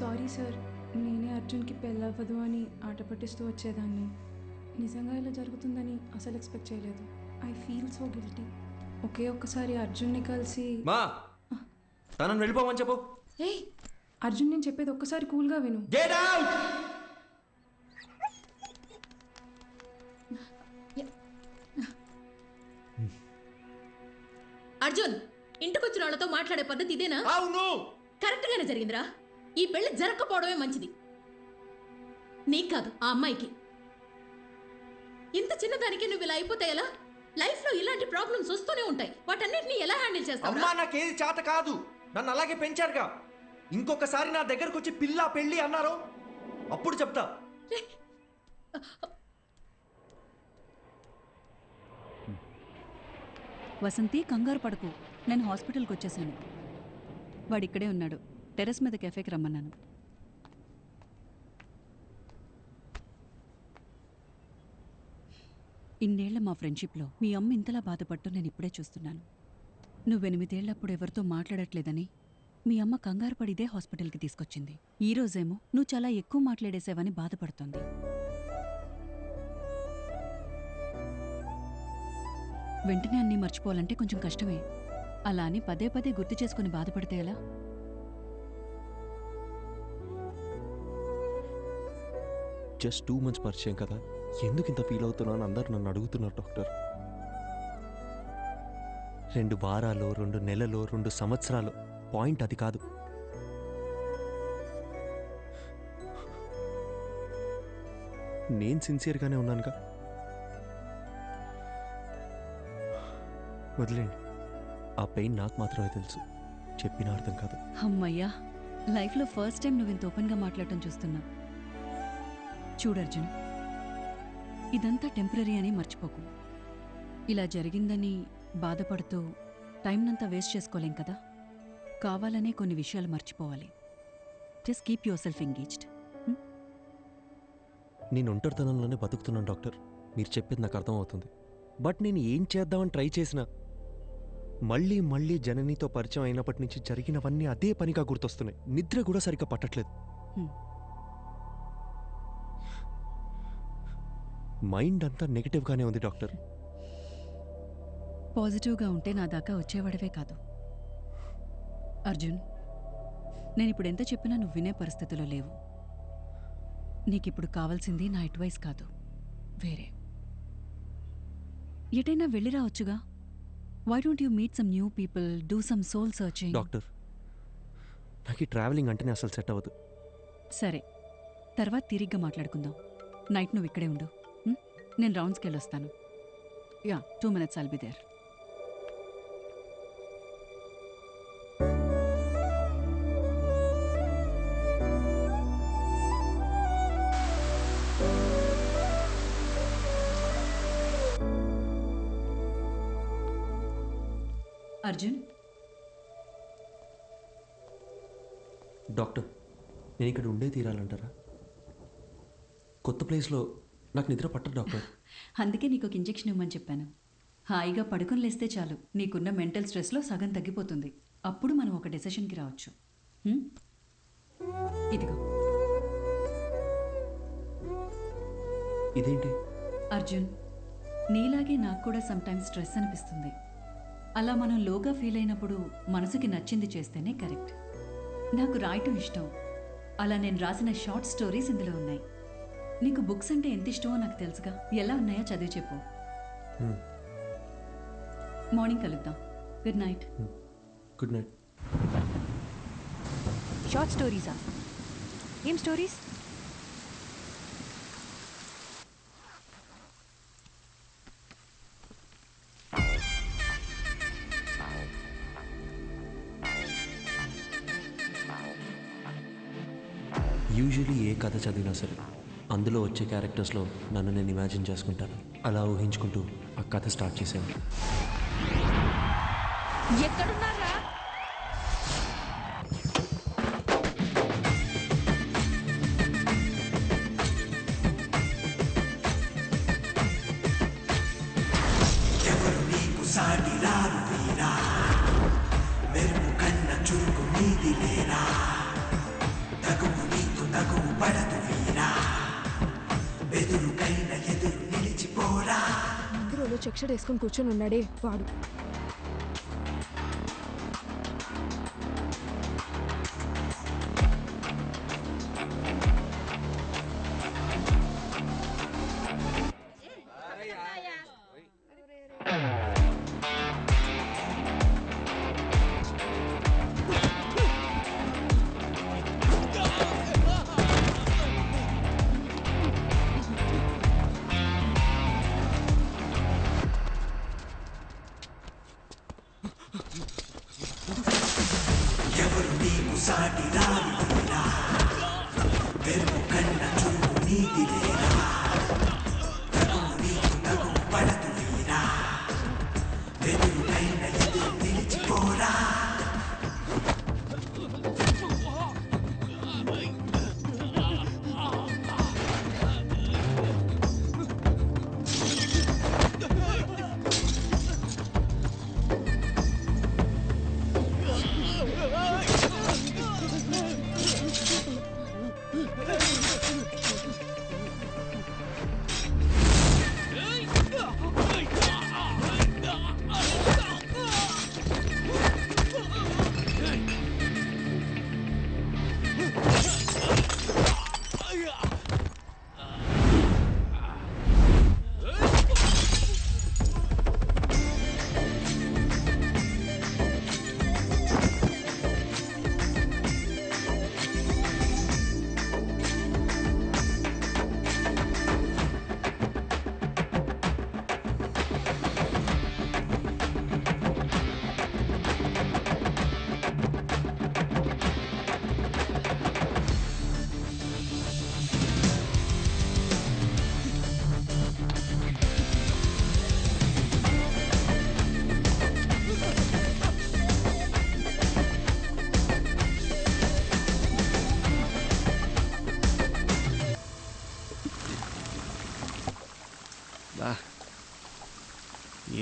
Sorry sir, నేనే అర్జున్కి పెళ్ళవ్వదు అని ఆట పట్టిస్తూ వచ్చేదాన్ని. నిజంగా ఇలా జరుగుతుందని అసలు ఎక్స్పెక్ట్ చేయలేదు. I feel so guilty. ఒకే ఒక్కసారి అర్జున్ని కలిసి మా తనని వెళ్ళిపోమని చెప్పు. ఏయ్ అర్జున్, నేను చెప్పేది ఒక్కసారి కూల్గా విను. Get out. అర్జున్, ఇంటికొచ్చిన వాళ్ళతో మాట్లాడే పద్ధతి ఇదేనా? అవును, కరెక్ట్ గానే జరిగిందిరా. ఈ పెళ్లి జరగకపోవడమే మంచిది. నీకు కాదు, ఆ అమ్మాయికి. ఇంత చిన్నదానికి నువ్వు ఇలా అయిపోతే ఎలా? లైఫ్ లో ఇలాంటి ప్రాబ్లమ్స్ వస్తూనే ఉంటాయి. వాటన్నిటిని ఎలా హ్యాండిల్ చేస్తావు? అమ్మా నాకేది చేత కాదు. నన్ను అలాగే పెంచారుగా. ఇంకొకసారి నా దగ్గరకు వచ్చి పిల్ల పెళ్ళి అన్నారు, అప్పుడు చెప్తా. వసంతి, కంగారు పడకు. నేను హాస్పిటల్కి వచ్చేసాను. వాడిక్కడే ఉన్నాడు. టెర్రస్ మీద కెఫేకి రమ్మన్నాను. ఇన్నేళ్ల మా ఫ్రెండ్షిప్లో మీ అమ్మ ఇంతలా బాధపట్టు నేను ఇప్పుడే చూస్తున్నాను. నువ్వు 8 ఏళ్లప్పుడు ఎవరితో మాట్లాడట్లేదని మీ అమ్మ కంగారు పడిదే హాస్పిటల్కి తీసుకొచ్చింది. ఈ రోజేమో నువ్వు చాలా ఎక్కువ మాట్లాడేసావని బాధపడుతోంది. వెంటనే అన్నీ మర్చిపోవాలంటే కొంచెం కష్టమే. అలా అని పదే పదే గుర్తు చేసుకుని బాధపడితే ఎలా? జస్ట్ 2 months పరిచయం కదా, ఎందుకు ఇంత ఫీల్ అవుతున్నాను అందరు నన్ను అడుగుతున్నారు డాక్టర్. 2 వారాలు, 2 నెలలు, 2 సంవత్సరాలు, పాయింట్ అది కాదు. నేను సిన్సియర్గానే ఉన్నానుగా. వదిలేండి, ఆ పెయిన్ నాకు మాత్రమే తెలుసు, చెప్పిన అర్థం కాదు. అమ్మయ్యా, లైఫ్లో ఫస్ట్ టైం నువ్వు ఇంత ఓపెన్గా మాట్లాడటం చూస్తున్నా. చూడర్జున్, ఇదంతా టెంపరీ అని మర్చిపోకు. ఇలా జరిగిందని బాధపడుతూ టైంనంతా వేస్ట్ చేసుకోలేం కదా. కావాలనే కొన్ని విషయాలు మర్చిపోవాలి. Just keep your self engaged. నేను ఒంటరితనంలోనే బతుకుతున్నాను డాక్టర్, మీరు చెప్పేది నాకు అర్థమవుతుంది. బట్ నేను ఏం చేద్దామని ట్రై చేసినా మళ్ళీ మళ్ళీ జననితో పరిచయం అయినప్పటి నుంచి జరిగినవన్నీ అదే పనిగా గుర్తొస్తున్నాయి. నిద్ర కూడా సరిగ్గా పట్టట్లేదు. మైండ్ అంతా నెగిటివ్గానే ఉంది డాక్టర్. పాజిటివ్గా ఉంటే నా దాకా వచ్చేవాడవే కాదు. అర్జున్, నేనిప్పుడు ఎంత చెప్పినా నువ్వు వినే పరిస్థితిలో లేవు. నీకిప్పుడు కావాల్సింది నా అడ్వైస్ కాదు, వేరే. ఎటైనా వెళ్ళి రావచ్చుగా. Why don't you meet some new people, do some soul searching? Doctor, నాకు ఈ ట్రావెలింగ్ అంటేనే అసలు సెట్ అవ్వదు. సరే, తర్వాత తిరిగ్గా మాట్లాడుకుందాం. నైట్ నువ్వు ఇక్కడే ఉండు. నేను రౌండ్స్కి వెళ్ళొస్తాను. Yeah, 2 minutes I'll be there. Arjun, doctor, నేను ఇక్కడ ఉండే తీరాలంటారా? కొత్త ప్లేస్లో నాకు నిద్ర పట్టదు డాక్టర్. అందుకే నీకు ఒక ఇంజెక్షన్ ఇవ్వమని చెప్పాను. హాయిగా పడుకొని లేస్తే చాలు, నీకున్న మెంటల్ స్ట్రెస్లో సగం తగ్గిపోతుంది. అప్పుడు మనం ఒక డెసిషన్కి రావచ్చు. ఇదిగో. ఇదేంటి? అర్జున్, నీలాగే నాకు కూడా సమ్టైమ్స్ స్ట్రెస్ అనిపిస్తుంది. అలా మనం లోగా ఫీల్ అయినప్పుడు మనసుకి నచ్చింది చేస్తేనే కరెక్ట్. నాకు రాయటం ఇష్టం. అలా నేను రాసిన షార్ట్ స్టోరీస్ ఇందులో ఉన్నాయి. నీకు బుక్స్ అంటే ఎంత ఇష్టమో నాకు తెలుసుగా. ఎలా ఉన్నాయో చదివి చెప్పు. మార్నింగ్ కలుద్దాం. Good night. Good night. Short స్టోరీసా? ఏం స్టోరీస్? యూజువలీ ఏ కథ చదివినా సరే అందులో వచ్చే క్యారెక్టర్స్లో నన్ను నేను ఇమాజిన్ చేసుకుంటాను. అలా ఊహించుకుంటూ ఆ కథ స్టార్ట్ చేశాను. ఎక్కడున్నారా? మెరుపు కన్న చురుకు నీది లేరా, తగు చెక్ షర్ట్ వేసుకొని కూర్చొని ఉన్నాడే వాడు.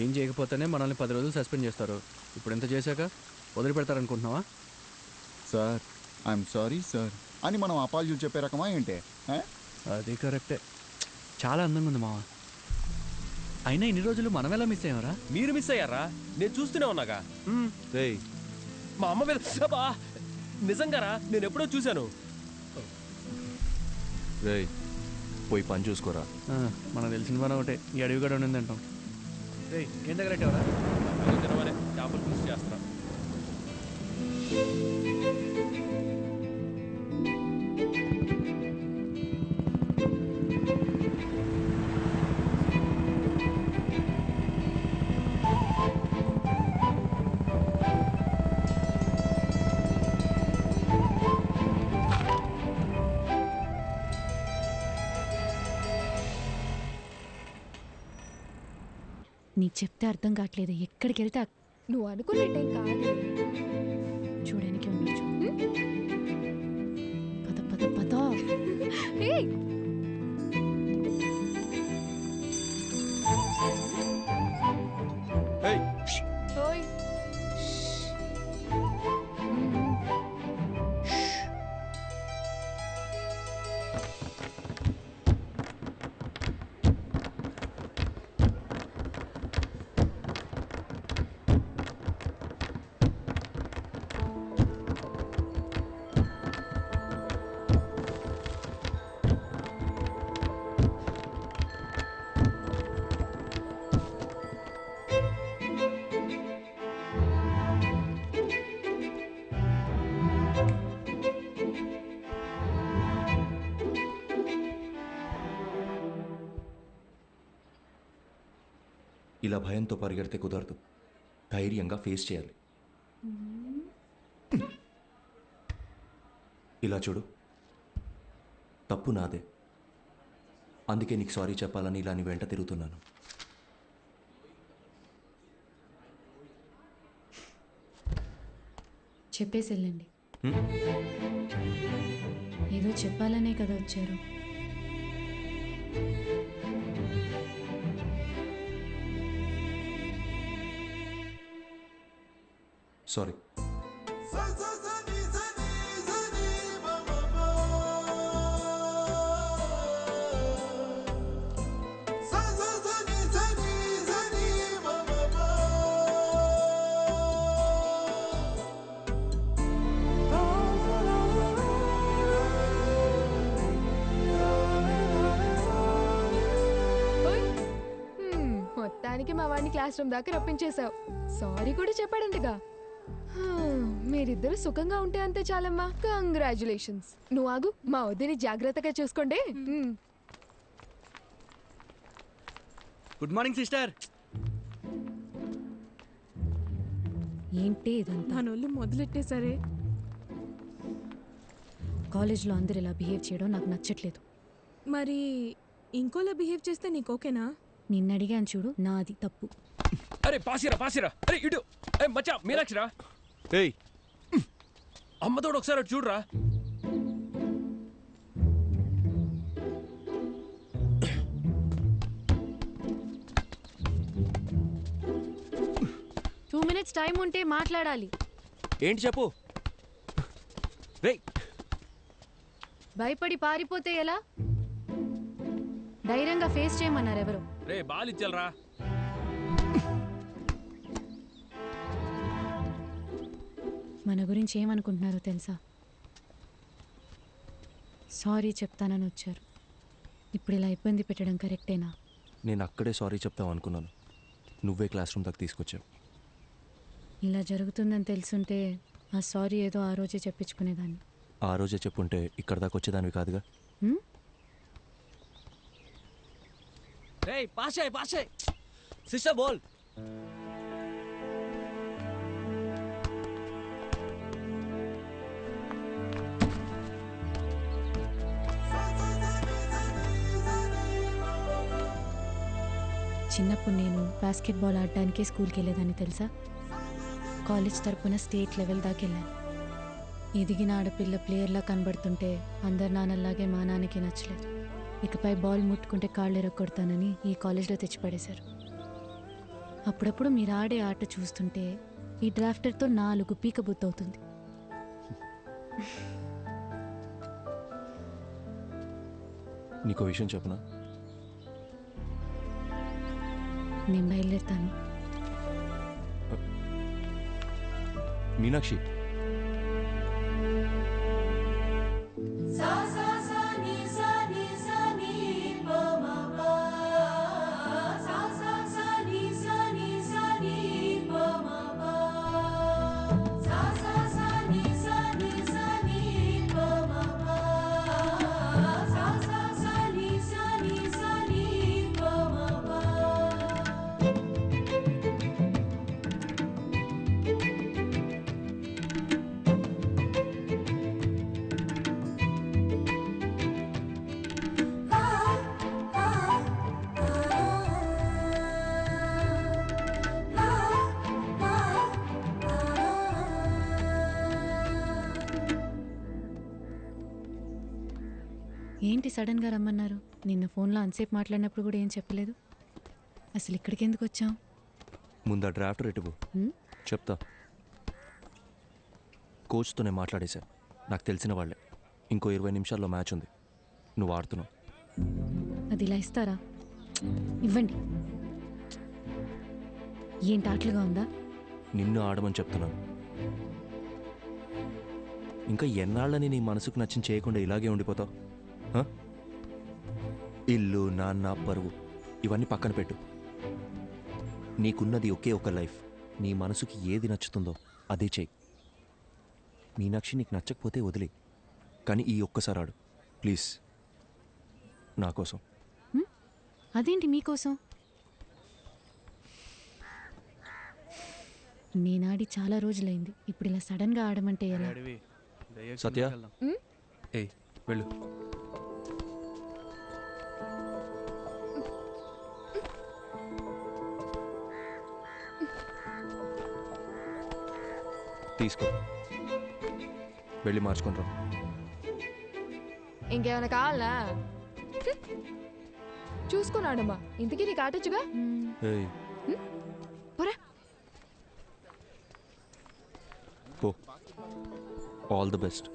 ఏం చేయకపోతేనే మనల్ని 10 రోజులు సస్పెండ్ చేస్తారు. ఇప్పుడు ఎంత చేశాక వదిలిపెడతారనుకుంటున్నావా? సార్ ఐఎమ్ సారీ సార్ అని మనం అపాలజీలు చెప్పే రకమా ఏంటే? అది కరెక్టే. చాలా అందంగా ఉంది మావా. అయినా ఇన్ని రోజులు మనం ఎలా మిస్ అయ్యారా? మీరు మిస్ అయ్యారా? నేను చూస్తూనే ఉన్నాగా. రేయ్ మా అమ్మ మీద అబ్బా! నిజంగారా? నేను ఎప్పుడో చూశాను. రేయ్ పోయి పని చూసుకోరా. మనకు తెలిసిన పని ఒకటే, ఈ అడవి గడ ఉండింది అంటాం. రేయ్ ఏం దగ్గర పెట్టావరా? తినమనే చేపలు పులుసు చేస్తున్నా. నీకు చెప్తే అర్థం కావట్లేదు. ఎక్కడికి వెళ్తే నువ్వు అనుకునేటేం కాదు. చూడడానికి ఉండొచ్చు. పద పద పద. ఏయ్ ఏయ్ ఓయ్ ఇలా భయంతో పరిగెడితే కుదరదు. ధైర్యంగా ఫేస్ చేయాలి. ఇలా చూడు, తప్పు నాదే. అందుకే నీకు సారీ చెప్పాలని ఇలా నీ వెంట తిరుగుతున్నాను. చెప్పేసి వెళ్ళండి. ఏదో చెప్పాలనే కదా వచ్చారు. సారీ. మా వాడిని క్లాస్ రూమ్ దాకా రప్పించేశావు. సారీ కూడా చెప్పాడంటగా. మీరిద్దరు సుఖంగా ఉంటే అంతే చాలమ్మా. కంగ్రాచులేషన్స్. నువ్వు ఆగు, మా వద్దని జాగ్రత్తగా చూసుకోండి. Good morning sister. ఏంటి ఇదంతా? మనోళ్ళు మొదలెట్టేసరే. కాలేజ్లో అందరు ఇలా బిహేవ్ చేయడం నాకు నచ్చట్లేదు. మరి ఇంకోలా బిహేవ్ చేస్తే నీకు ఓకేనా? నిన్ను అడిగాను చూడు, నాది తప్పు. అరే పాసిరా అరే ఇటు. ఏ మచ్చా మీనాక్షిరా. ఏయ్ అమ్మతోడు ఒకసారి అటు చూడరా. టూ మినిట్స్ టైం ఉంటే మాట్లాడాలి. ఏంటి చెప్పు. రే భయపడి పారిపోతే ఎలా? ధైర్యంగా ఫేస్ చేయమన్నారు ఎవరు. రే బాల్ ఇచ్చాలరా. మన గురించి ఏమనుకుంటున్నారో తెలుసా? సారీ చెప్తానని వచ్చారు. ఇప్పుడు ఇలా ఇబ్బంది పెట్టడం కరెక్టేనా? నేను అక్కడే సారీ చెప్తాం అనుకున్నాను. నువ్వే క్లాస్ రూమ్ దాకా తీసుకొచ్చావు. ఇలా జరుగుతుందని తెలుసుంటే ఆ సారీ ఏదో ఆ రోజే చెప్పించుకునేదాన్ని. ఆ రోజే చెప్పుంటే ఇక్కడ దాకా వచ్చేదానివి కాదుగా. రే పాషే సిస్టర్ బోల్. చిన్నప్పుడు నేను బాస్కెట్బాల్ ఆడడానికే స్కూల్కి వెళ్ళేదాన్ని తెలుసా. కాలేజ్ తరపున స్టేట్ లెవెల్ దాకా వెళ్ళాను. ఎదిగిన ఆడపిల్ల ప్లేయర్లా కనబడుతుంటే అందరు నాన్నలాగే మా నాన్నకి నచ్చలేదు. ఇకపై బాల్ ముట్టుకుంటే కాళ్ళు ఎరగొడతానని ఈ కాలేజ్లో తెచ్చిపడేశారు. అప్పుడప్పుడు మీరు ఆడే ఆట చూస్తుంటే ఈ డ్రాఫ్టర్తో 4 పీక బుద్ధవుతుంది. నీకో విషయం చెప్పనా? నేను బయలుదేరుతాను. మీనాక్షి, ఏంటి సడన్గా రమ్మన్నారు? నిన్న ఫోన్లో అంతసేపు మాట్లాడినప్పుడు కూడా ఏం చెప్పలేదు. అసలు ఇక్కడికి ఎందుకు వచ్చాం? ముందు ఆ డ్రాఫ్ట్ రేటువు చెప్తా. కోచ్తో నేను మాట్లాడేశా. నాకు తెలిసిన వాళ్ళే. ఇంకో 20 నిమిషాల్లో మ్యాచ్ ఉంది. నువ్వు ఆడుతున్నావు. అది ఇలా ఇస్తారా? ఇవ్వండి. ఏంటి ఆటలుగా ఉందా? నిన్ను ఆడమని చెప్తున్నాను. ఇంకా ఎన్నాళ్ళని నీ మనసుకు నచ్చిన చేయకుండా ఇలాగే ఉండిపోతావు? ఇల్లు, నాన్న, పరువు ఇవన్నీ పక్కన పెట్టు. నీకున్నది ఒకే ఒక లైఫ్. నీ మనసుకి ఏది నచ్చుతుందో అదే చెయ్యి. మీనాక్షి, నీకు నచ్చకపోతే వదిలే, కానీ ఈ ఒక్కసారి ఆడు ప్లీజ్, నా కోసం. అదేంటి మీకోసం? నేనాడి చాలా రోజులైంది. ఇప్పుడు ఇలా సడన్గా ఆడమంటే ఎలా? సత్య, ఏయ్ వెళ్ళు. తీసుకో, వెళ్ళి మార్చుకుంటాం. ఇంకేమైనా కావాలా? చూసుకున్నాడమ్మా. ఇంతకీ నీకు ఆటొచ్చుగా? ఏయ్ పోరా. పో. All the best.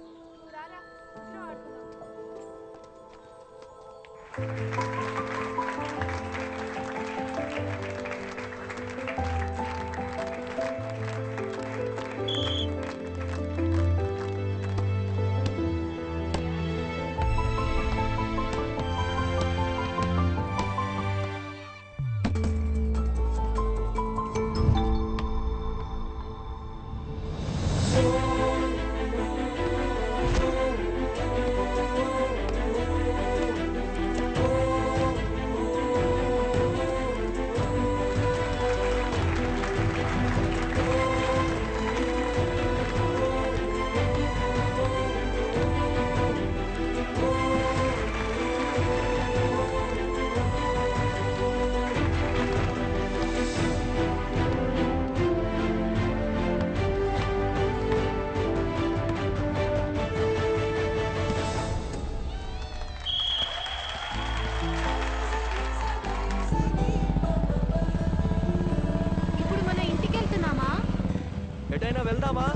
వెళ్దామా?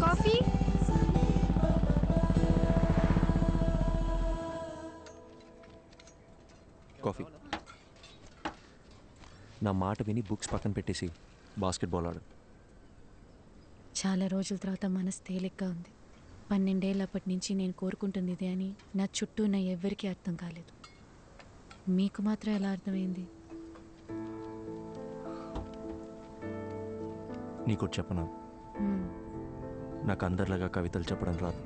Coffee coffee. నా మాట విని బుక్స్ పక్కన పెట్టేసి బాస్కెట్బాల్ ఆడు. చాలా రోజుల తర్వాత మనసు తేలిగ్గా ఉంది. 12 ఏళ్ళప్పటి నుంచి నేను కోరుకుంటుంది ఇదే అని నా చుట్టూ ఉన్న ఎవ్వరికీ అర్థం కాలేదు. మీకు మాత్రం ఎలా అర్థమైంది? నీకు చెప్పనా, మ్మ్. నాకు అందరిలాగా కవితలు చెప్పడం రాదు.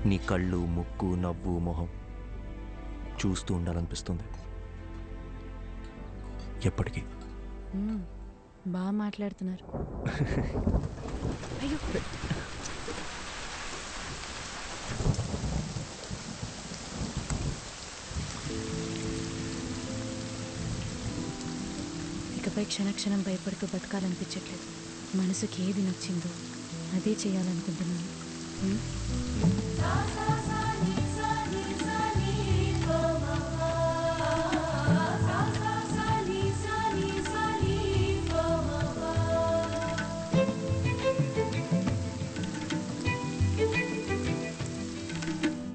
నీ కళ్ళు, ముక్కు, నవ్వు, మొహం చూస్తూ ఉండాలనిపిస్తుంది ఎప్పటికీ. మ్మ్. బాగా మాట్లాడుతున్నారు. అయ్యో, ఇకపై క్షణక్షణం భయపడుతూ బతకాలనిపించట్లేదు. మనసుకి ఏది నచ్చిందో అదే చేయాలనుకుంటున్నాను.